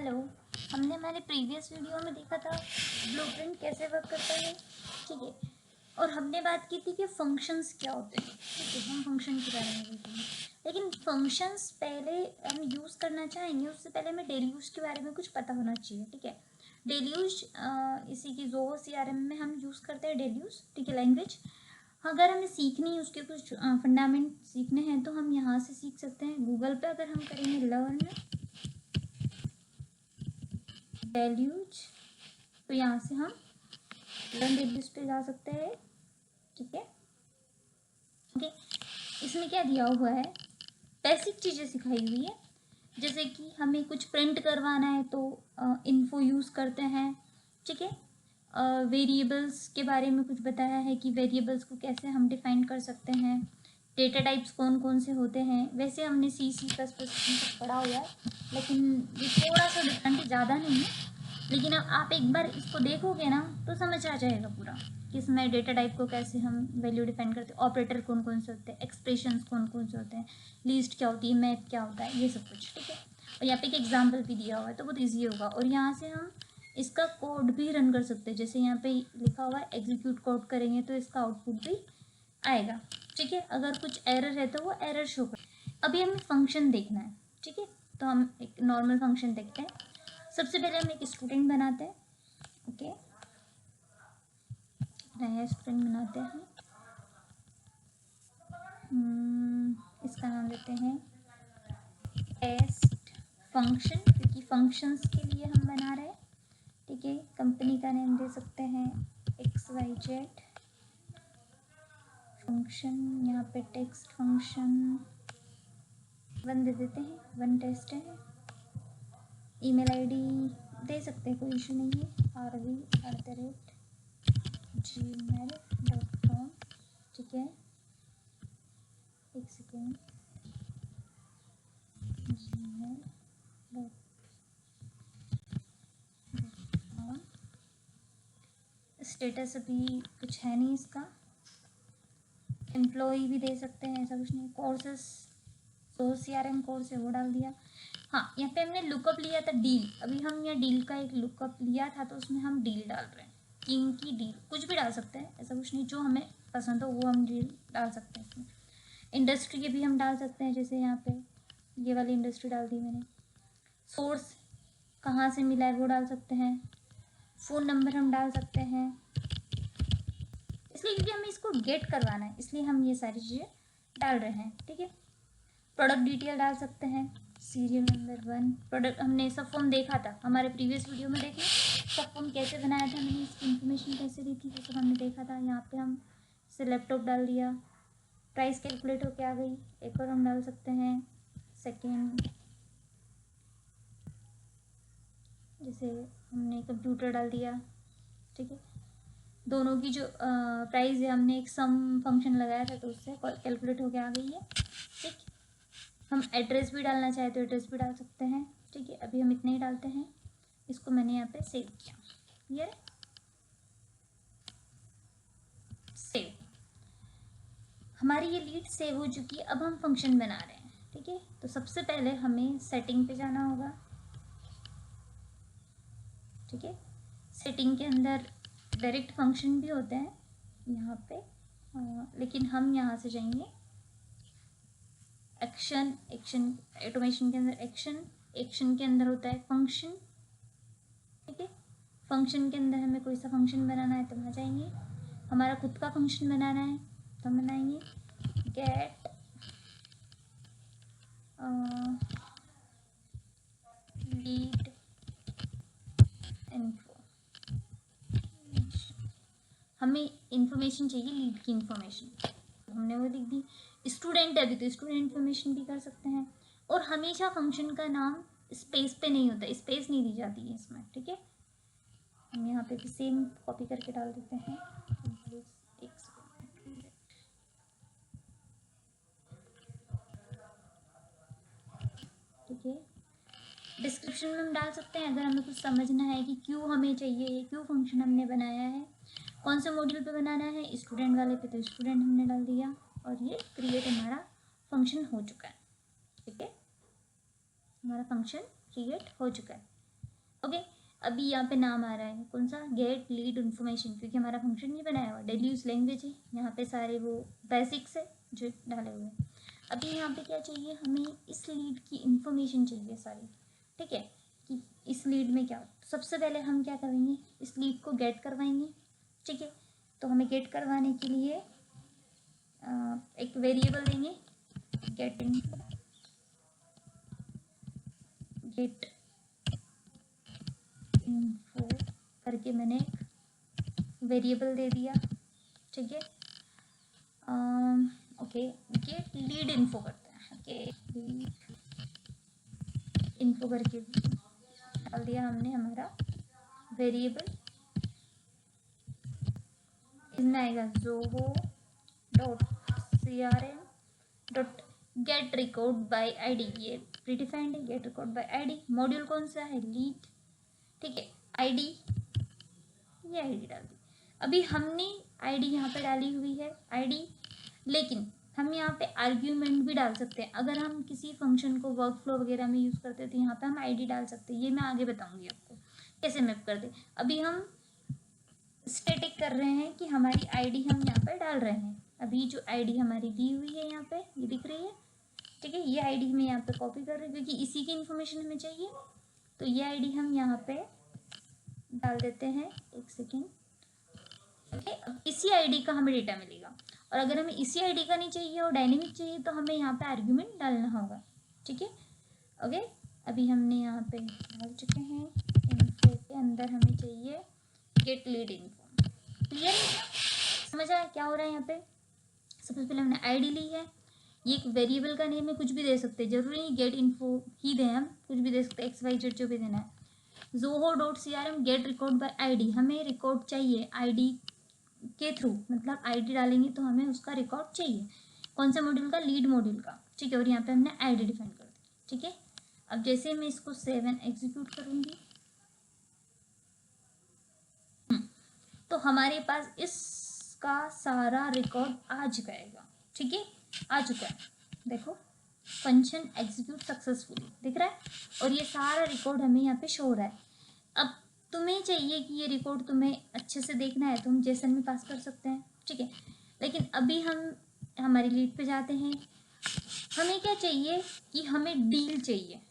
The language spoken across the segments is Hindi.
हेलो। हमने हमारे प्रीवियस वीडियो में देखा था ब्लूप्रिंट कैसे वर्क करता है, ठीक है। और हमने बात की थी कि फंक्शंस क्या होते हैं, ठीक है। हम फंक्शन के बारे में देखेंगे, लेकिन फंक्शंस पहले हम यूज़ करना चाहेंगे उससे पहले हमें डेली यूज़ के बारे में कुछ पता होना चाहिए, ठीक है। डेली यूज इसी की ज़ोहो CRM में हम यूज़ करते हैं डेली यूज़, ठीक है, लैंग्वेज। अगर हमें सीखनी है, उसके कुछ फंडामेंट सीखने हैं तो हम यहाँ से सीख सकते हैं। गूगल पे अगर हम करेंगे लर्न डेल्यूज, तो यहाँ से हम लर्न डेल्यूज पे जा सकते हैं, ठीक है। ओके, इसमें क्या दिया हुआ है, बेसिक चीज़ें सिखाई हुई है। जैसे कि हमें कुछ प्रिंट करवाना है तो इन्फो यूज़ करते हैं, ठीक है। वेरिएबल्स के बारे में कुछ बताया है कि वेरिएबल्स को कैसे हम डिफाइन कर सकते हैं। डेटा टाइप्स कौन कौन से होते हैं। वैसे हमने C++ पढ़ा हुआ है, लेकिन ये थोड़ा सा डिफरेंट है, ज़्यादा नहीं है। लेकिन अब आप एक बार इसको देखोगे ना तो समझ आ जाएगा पूरा कि इसमें डेटा टाइप को कैसे हम वैल्यू डिफाइन करते हैं, ऑपरेटर कौन कौन से होते हैं, एक्सप्रेशंस कौन कौन से होते हैं, लिस्ट क्या होती है, मैप क्या होता है, ये सब कुछ, ठीक है। और यहाँ पे एक एग्जाम्पल भी दिया हुआ है तो बहुत ईजी होगा। और यहाँ से हम इसका कोड भी रन कर सकते हैं। जैसे यहाँ पे लिखा हुआ है एग्जीक्यूट कोड करेंगे तो इसका आउटपुट भी आएगा, ठीक है। अगर कुछ एरर है तो वो एरर शो कर। अभी हमें फंक्शन देखना है, ठीक है। तो हम एक नॉर्मल फंक्शन देखते हैं। सबसे पहले हम एक स्टूडेंट बनाते हैं, ओके। नया स्टूडेंट बनाते हैं। इसका नाम देते हैं टेस्ट फंक्शन, क्योंकि फंक्शंस के लिए हम बना रहे हैं, ठीक है। कंपनी का नेम दे सकते हैं XYZ फंक्शन। यहाँ पे टेक्स्ट फंक्शन 1 दे देते हैं, 1 टेस्ट है। ईमेल ID दे सकते हैं, कोई इशू नहीं है, rv@gmail.com, ठीक है। एक सेकेंड, gmail.com। स्टेटस अभी कुछ है नहीं इसका। एम्प्लॉई भी दे सकते हैं, ऐसा कुछ नहीं। कोर्सेस तो CRM कोर्स है वो डाल दिया। हाँ, यहाँ पे हमने लुकअप लिया था डील। अभी हम यहाँ डील का एक लुकअप लिया था तो उसमें हम डील डाल रहे हैं, किंग की डील। कुछ भी डाल सकते हैं, ऐसा कुछ नहीं, जो हमें पसंद हो वो हम डील डाल सकते हैं इसमें। इंडस्ट्री के भी हम डाल सकते हैं, जैसे यहाँ पे ये वाली इंडस्ट्री डाल दी मैंने। सोर्स कहाँ से मिला है वो डाल सकते हैं। फ़ोन नंबर हम डाल सकते हैं, इसलिए क्योंकि हमें इसको गेट करवाना है, इसलिए हम ये सारी चीज़ें डाल रहे हैं, ठीक है। प्रोडक्ट डिटेल डाल सकते हैं, सीरियल नंबर 1। प्रोडक्ट हमने सब फॉर्म देखा था हमारे प्रीवियस वीडियो में, देखिए सब फॉर्म कैसे बनाया था मैंने, इसकी इन्फॉर्मेशन कैसे दी थी, वो सब हमने देखा था। यहाँ पे हम से लैपटॉप डाल दिया, प्राइस कैलकुलेट होके आ गई। एक और हम डाल सकते हैं सेकेंड, जैसे हमने कंप्यूटर डाल दिया, ठीक है। दोनों की जो प्राइस है हमने एक सम फंक्शन लगाया था तो उससे कैलकुलेट होके आ गई है, ठीक। हम एड्रेस भी डालना चाहे तो एड्रेस भी डाल सकते हैं, ठीक है। अभी हम इतने ही डालते हैं। इसको मैंने यहाँ पे सेव किया, ये सेव। हमारी ये लीड सेव हो चुकी है। अब हम फंक्शन बना रहे हैं, ठीक है। तो सबसे पहले हमें सेटिंग पे जाना होगा, ठीक है। सेटिंग के अंदर डायरेक्ट फंक्शन भी होते हैं यहाँ पे, लेकिन हम यहाँ से जाएंगे एक्शन। एक्शन ऑटोमेशन के अंदर एक्शन के अंदर होता है फंक्शन, ठीक है। फंक्शन के अंदर हमें कोई सा फंक्शन बनाना है तो वहाँ जाएंगे। हमारा खुद का फंक्शन बनाना है तो हम बनाएंगे गेट लीड इन्फो। हमें इंफॉर्मेशन चाहिए, लीड की इंफॉर्मेशन, हमने वो लिख दी। स्टूडेंट है अभी तो स्टूडेंट इन्फॉर्मेशन भी कर सकते हैं। और हमेशा फंक्शन का नाम स्पेस पे नहीं होता, स्पेस नहीं दी जाती है इसमें, ठीक है। हम यहाँ पे भी सेम कॉपी करके डाल देते हैं। ठीक है, डिस्क्रिप्शन में हम डाल सकते हैं अगर हमें कुछ समझना है कि क्यों हमें चाहिए ये, क्यों फंक्शन हमने बनाया है, कौन से मॉड्यूल पे बनाना है। स्टूडेंट वाले पे तो स्टूडेंट हमने डाल दिया और ये क्रिएट हमारा फंक्शन हो चुका है, ठीक है। हमारा फंक्शन क्रिएट हो चुका है। अभी यहाँ पे नाम आ रहा है कौन सा, गेट लीड इन्फॉर्मेशन, क्योंकि हमारा फंक्शन नहीं बनाया हुआ, डेली यूज लैंग्वेज है, यहाँ पे सारे वो बेसिक्स है जो डाले हुए हैं। अभी यहाँ पे क्या चाहिए, हमें इस लीड की इंफॉर्मेशन चाहिए सारी, ठीक है, कि इस लीड में क्या, सबसे पहले हम क्या करेंगे, इस लीड को गेट करवाएंगे, ठीक है। तो हमें गेट करवाने के लिए एक वेरिएबल देंगे, गेट इन्फो, गेट इन्फो करके मैंने वेरिएबल दे दिया, ठीक है। ओके, गेट लीड इन्फो करते हैं, ओके लीड इन्फो करके डाल दिया हमने हमारा वेरिएबल। इसमें आएगा zoho dot crm dot get record by ID, ये प्रीडिफाइंड है, get record by ID. Module कौन सा है, लीड, ठीक है। आईडी, ये आईडी डाल दी। अभी हमने आईडी यहाँ पे डाली हुई है आईडी, लेकिन हम यहाँ पे आर्ग्यूमेंट भी डाल सकते हैं। अगर हम किसी फंक्शन को वर्क फ्लो वगैरह में यूज़ करते हैं तो यहाँ पे हम आईडी डाल सकते हैं, ये मैं आगे बताऊंगी आपको कैसे मैप कर दे। अभी हम स्टैटिक कर रहे हैं कि हमारी आईडी हम यहाँ पे डाल रहे हैं। अभी जो आईडी हमारी दी हुई है यहाँ पे, ये दिख रही है, ठीक है। ये आईडी मैं यहाँ पे कॉपी कर रही हूँ क्योंकि इसी की इन्फॉर्मेशन हमें चाहिए, तो ये आईडी हम यहाँ पे डाल देते हैं। एक सेकेंड, अब इसी आईडी का हमें डेटा मिलेगा, और अगर हमें इसी आईडी का नहीं चाहिए और डायनेमिक चाहिए तो हमें यहाँ पे आर्ग्यूमेंट डालना होगा, ठीक है। ओके, अभी हमने यहाँ पे डाल चुके हैं। इन्फो के अंदर हमें चाहिए गेट लीड इन्फो, क्लियर, समझ आया क्या हो रहा है यहाँ पे। सबसे पहले हमने आईडी ली है, ये एक वेरिएबल का नेम है, कुछ भी दे सकते हैं, जरूरी नहीं गेट इन्फो ही दें, हम कुछ भी दे सकते हैं, XYZ जो भी देना है। zoho dot crm get record by ID, हमें रिकॉर्ड चाहिए आईडी के थ्रू, मतलब आईडी डालेंगे तो हमें उसका रिकॉर्ड चाहिए, कौन सा मॉड्यूल का, लीड मॉड्यूल का, ठीक है। और यहाँ पे हमने आईडी डिफाइन कर दी, ठीक है। अब जैसे मैं इसको 7 एग्जीक्यूट करूंगी तो हमारे पास इसका सारा रिकॉर्ड आ जाएगा, ठीक है, आ चुका है, देखो फंक्शन एग्जीक्यूट सक्सेसफुली दिख रहा है, और ये सारा रिकॉर्ड हमें यहाँ पे शो हो रहा है। अब तुम्हें चाहिए कि ये रिकॉर्ड तुम्हें अच्छे से देखना है तो हम जेसन में पास कर सकते हैं, ठीक है। लेकिन अभी हम हमारी लीड पे जाते हैं, हमें क्या चाहिए कि हमें डील चाहिए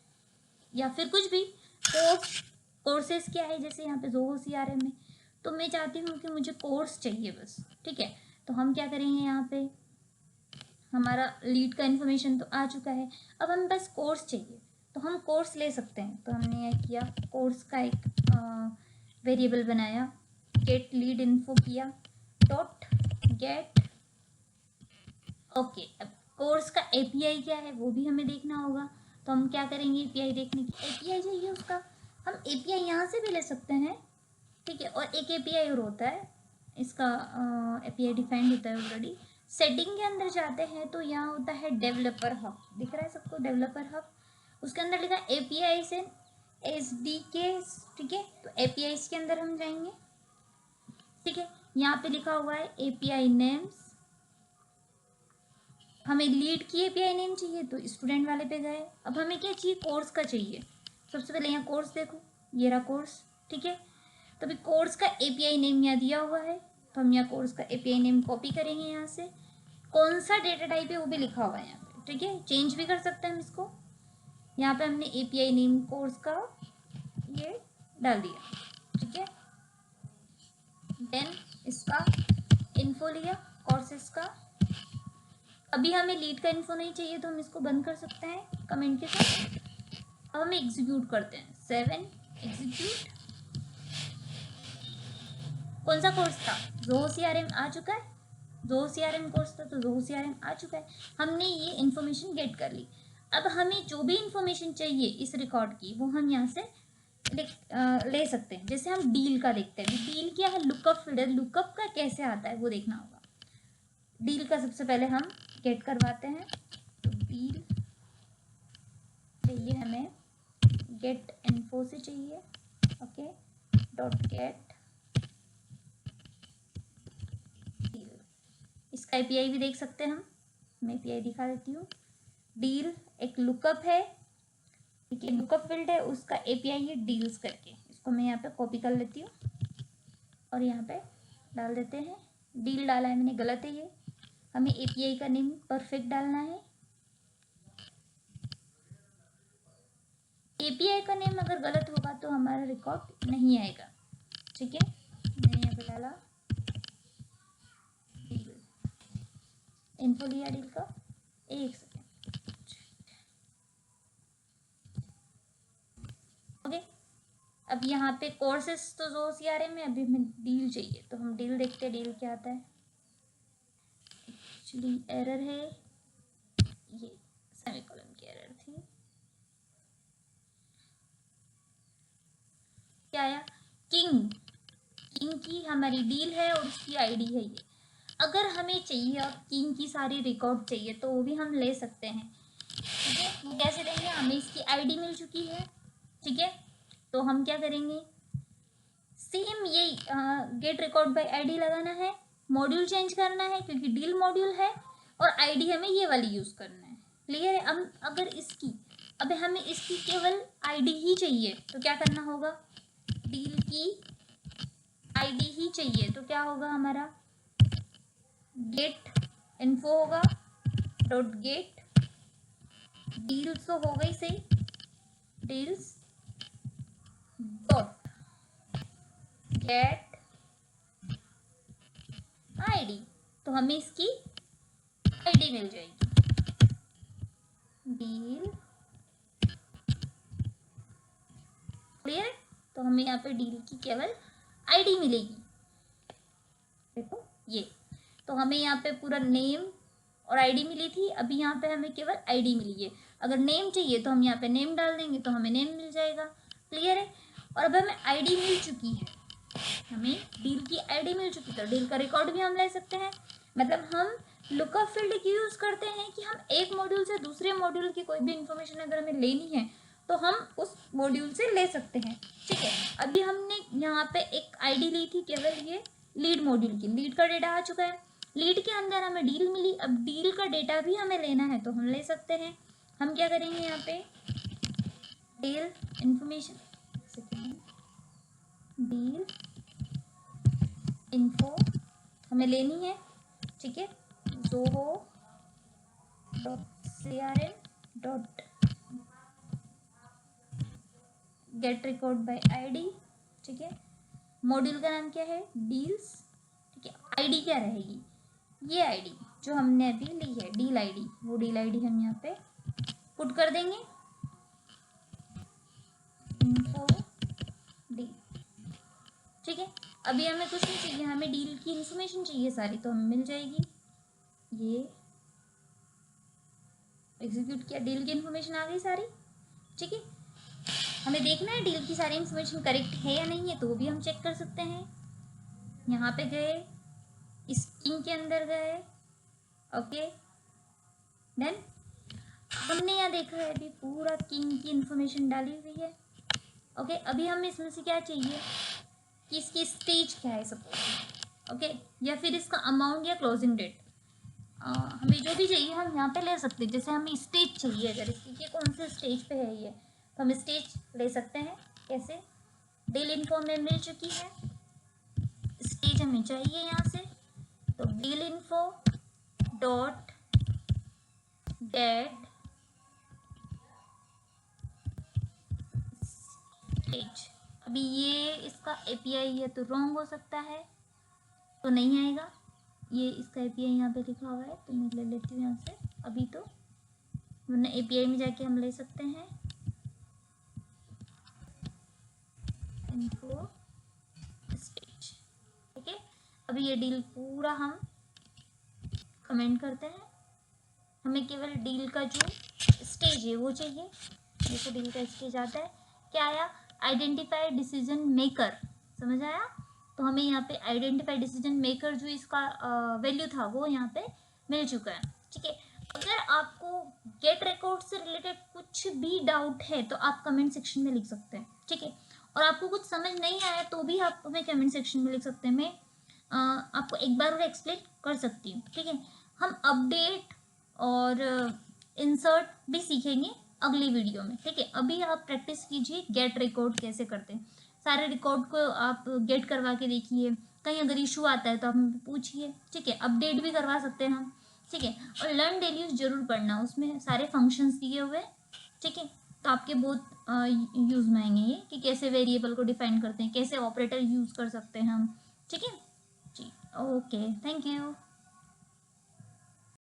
या फिर कुछ भी कोर्सेस क्या है, जैसे यहाँ पे zoho crm में, तो मैं चाहती हूँ कि मुझे कोर्स चाहिए बस, ठीक है। तो हम क्या करेंगे, यहाँ पे हमारा लीड का इन्फॉर्मेशन तो आ चुका है, अब हमें बस कोर्स चाहिए, तो हम कोर्स ले सकते हैं। तो हमने यह किया, कोर्स का एक वेरिएबल बनाया, गेट लीड इन्फो किया, डॉट गेट, ओके। अब कोर्स का एपीआई क्या है वो भी हमें देखना होगा, तो हम क्या करेंगे, एपीआई देखने की, एपीआई चाहिए उसका, हम एपीआई यहाँ से भी ले सकते हैं, ठीक है। और एक एपीआई और होता है, इसका एपीआई डिफाइंड होता है ऑलरेडी। सेटिंग के अंदर जाते हैं तो यहाँ होता है डेवलपर हब, दिख रहा है सबको, डेवलपर हब, उसके अंदर लिखा है एपीआई से एसडीके, ठीक है। तो एपीआई के अंदर हम जाएंगे, ठीक है। यहाँ पे लिखा हुआ है एपीआई नेम्स, हमें लीड की एपीआई नेम चाहिए तो स्टूडेंट वाले पे गए। अब हमें क्या चाहिए, कोर्स का चाहिए, सबसे पहले यहाँ कोर्स देखो, ये रहा कोर्स, ठीक है। तो अभी कोर्स का एपीआई नेम यहाँ दिया हुआ है, तो हम यहाँ कोर्स का एपीआई नेम कॉपी करेंगे, यहाँ से कौन सा डेटा टाइप है वो भी लिखा हुआ है यहाँ पे, ठीक है, चेंज भी कर सकते हैं हम इसको। यहाँ पे हमने एपीआई नेम कोर्स का ये डाल दिया, ठीक है। देन इसका इन्फो लिया कोर्सेस का, अभी हमें लीड का इन्फो नहीं चाहिए तो हम इसको बंद कर सकते हैं कमेंट के साथ। अब हम एग्जीक्यूट करते हैं, 7 एग्जीक्यूट, कौन सा कोर्स था, zoho crm आ चुका है, zoho crm कोर्स था तो zoho crm आ चुका है, हमने ये इन्फॉर्मेशन गेट कर ली। अब हमें जो भी इन्फॉर्मेशन चाहिए इस रिकॉर्ड की वो हम यहाँ से ले सकते हैं। जैसे हम डील का देखते हैं, डील क्या है, लुकअप फील्ड, लुकअप का कैसे आता है वो देखना होगा। डील का सबसे पहले हम गेट करवाते हैं, तो डील चाहिए हमें गेट इन्फो से चाहिए, ओके, डॉट गेट, इसका एपीआई भी देख सकते हैं हम, मैं एपीआई दिखा देती हूँ। डील एक लुकअप है, ठीक है, लुकअप फील्ड है, उसका एपीआई है डील्स करके, इसको मैं यहाँ पे कॉपी कर लेती हूँ और यहाँ पे डाल देते हैं। डील डाला है मैंने, गलत है ये, हमें एपीआई का नेम परफेक्ट डालना है। एपीआई का नेम अगर गलत होगा तो हमारा रिकॉर्ड नहीं आएगा, ठीक है। मैंने यहाँ पे डाला डील, इन्फो लिया डील का, एक सेकेंड, ओके। अब यहाँ पे कोर्सेस तो जो CRM में, अभी हमें डील चाहिए, तो हम डील देखते हैं डील क्या आता है। एक्चुअली एरर है ये, सेमीकोलन की एरर थी। क्या आया, किंग की हमारी डील है और उसकी आईडी है ये। अगर हमें चाहिए अब किंग की सारी रिकॉर्ड चाहिए तो वो भी हम ले सकते हैं, ठीक है। वो कैसे देंगे, हमें इसकी आईडी मिल चुकी है, ठीक है। तो हम क्या करेंगे, सेम यही गेट रिकॉर्ड बाय आईडी लगाना है, मॉड्यूल चेंज करना है क्योंकि डील मॉड्यूल है, और आईडी हमें ये वाली यूज़ करना है, क्लियर है। अब अगर इसकी, अब हमें इसकी केवल आईडी ही चाहिए तो क्या करना होगा, डील की आईडी ही चाहिए तो क्या होगा हमारा, गेट इन्फो होगा, डॉट गेट डील्स तो हो गई सही, डील्स डॉट गेट आईडी, तो हमें इसकी आईडी मिल जाएगी, डील, क्लियर है। तो हमें यहाँ पे डील की केवल आईडी मिलेगी, देखो ये। तो हमें यहाँ पे पूरा नेम और आईडी मिली थी, अभी यहाँ पे हमें केवल आईडी मिली है। अगर नेम चाहिए तो हम यहाँ पे नेम डाल देंगे तो हमें नेम मिल जाएगा, क्लियर है। और अब हमें आईडी मिल चुकी है, हमें डील की आईडी मिल चुकी, तो डील का रिकॉर्ड भी हम ले सकते हैं। मतलब हम लुकअप फील्ड की यूज़ करते हैं कि हम एक मॉड्यूल से दूसरे मॉड्यूल की कोई भी इंफॉर्मेशन अगर हमें लेनी है तो हम उस मॉड्यूल से ले सकते हैं, ठीक है। अभी हमने यहाँ पे एक आईडी ली थी केवल ये लीड मॉड्यूल की, लीड का डेटा आ चुका है, लीड के अंदर हमें डील मिली। अब डील का डेटा भी हमें लेना है तो हम ले सकते हैं। हम क्या करेंगे, यहाँ पे डील इंफॉर्मेशन, डील इन्फो हमें लेनी है, ठीक है। zoho .crm dot get record by ID, ठीक है। मॉड्यूल का नाम क्या है, डील्स, ठीक है। आईडी क्या रहेगी, ये आईडी जो हमने अभी ली है डील आईडी, वो डील आईडी हम यहाँ पे पुट कर देंगे, इन्फो डील, ठीक है। अभी हमें कुछ नहीं चाहिए, हमें डील की इंफॉर्मेशन चाहिए सारी, तो हमें मिल जाएगी। ये एग्जीक्यूट किया, डील की इंफॉर्मेशन आ गई सारी, ठीक है। हमें देखना है डील की सारी इंफॉर्मेशन करेक्ट है या नहीं है, तो वो भी हम चेक कर सकते हैं। यहाँ पे गए, इस किंग के अंदर गए, ओके। देन हमने यहाँ देखा है अभी पूरा किंग की इंफॉर्मेशन डाली हुई है, ओके। अभी हमें इसमें से क्या चाहिए कि इसकी स्टेज क्या है सपोज, ओके, या फिर इसका अमाउंट या क्लोजिंग डेट, हमें जो भी चाहिए हम यहाँ पे ले सकते हैं। जैसे हमें स्टेज चाहिए, अगर इसकी कि कौन से स्टेज पे है ये, तो हम स्टेज ले सकते हैं। कैसे, डील इन्फो में मिल चुकी है, स्टेज हमें चाहिए यहाँ से, तो deal info dot gate stage. अभी ये इसका एपीआई है तो रॉन्ग हो सकता है, तो नहीं आएगा। ये इसका एपीआई यहाँ पे लिखा हुआ है तो मैं ले लेती हूँ यहाँ से, अभी तो वरना एपीआई में जाके हम ले सकते हैं, इन्फो स्टेज, ठीक है। अभी ये डील पूरा हम कमेंट करते हैं, हमें केवल डील का जो स्टेज है वो चाहिए। जैसे डील का स्टेज आता है, क्या आया, आइडेंटिफाई डिसीजन मेकर, समझ आया। तो हमें यहाँ पे आइडेंटिफाई डिसीजन मेकर जो इसका वैल्यू था वो यहाँ पे मिल चुका है, ठीक है। अगर आपको गेट रिकॉर्ड से रिलेटेड कुछ भी डाउट है तो आप कमेंट सेक्शन में लिख सकते हैं, ठीक है। और आपको कुछ समझ नहीं आया तो भी आप हमें कमेंट सेक्शन में लिख सकते हैं, मैं आपको एक बार और एक्सप्लेन कर सकती हूँ, ठीक है। हम अपडेट और इंसर्ट भी सीखेंगे अगली वीडियो में, ठीक है। अभी आप प्रैक्टिस कीजिए गेट रिकॉर्ड कैसे करते हैं। सारे रिकॉर्ड को आप गेट करवा के देखिए, कहीं अगर इशू आता है तो आप मुझे पूछिए, ठीक है। अपडेट भी करवा सकते हैं हम, ठीक है। और लर्न डेली यूज जरूर पढ़ना, उसमें सारे फंक्शंस दिए हुए हैं, ठीक है। तो आपके बहुत यूज़ में आएंगे ये, कि कैसे वेरिएबल को डिफाइन करते हैं, कैसे ऑपरेटर यूज़ कर सकते हैं हम, ठीक है जी। Okay, thank you.